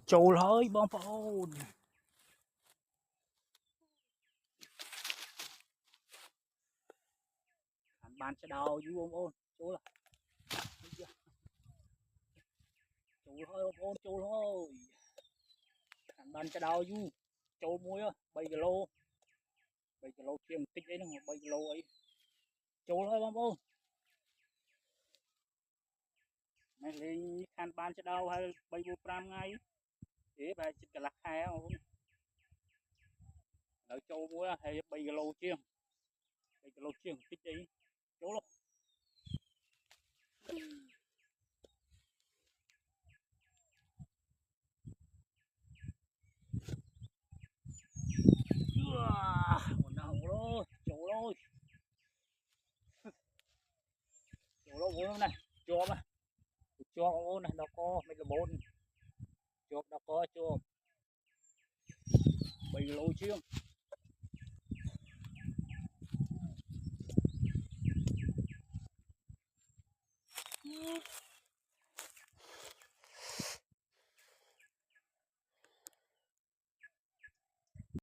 Chôl hơi bom phôn bạn sẽ đào du ôm ôn chôl hơi ôm ôn chôl hơi bạn sẽ đào du chôl muối á 7 kg chiên tích ấy nó 7 kg ấy chôl hơi bom ôn mày lên khăn bạn sẽ đào hay 7 ngày thế bà chỉ cả lạc hai không đào chôl muối hay 7 kg chiên 7 kg chiên tích ấy chôl một nào rồi chôl rồi chôl rồi bốn này cho mà cho ôn này nó có mấy cái bốn cho nó có cho 7 kg chiên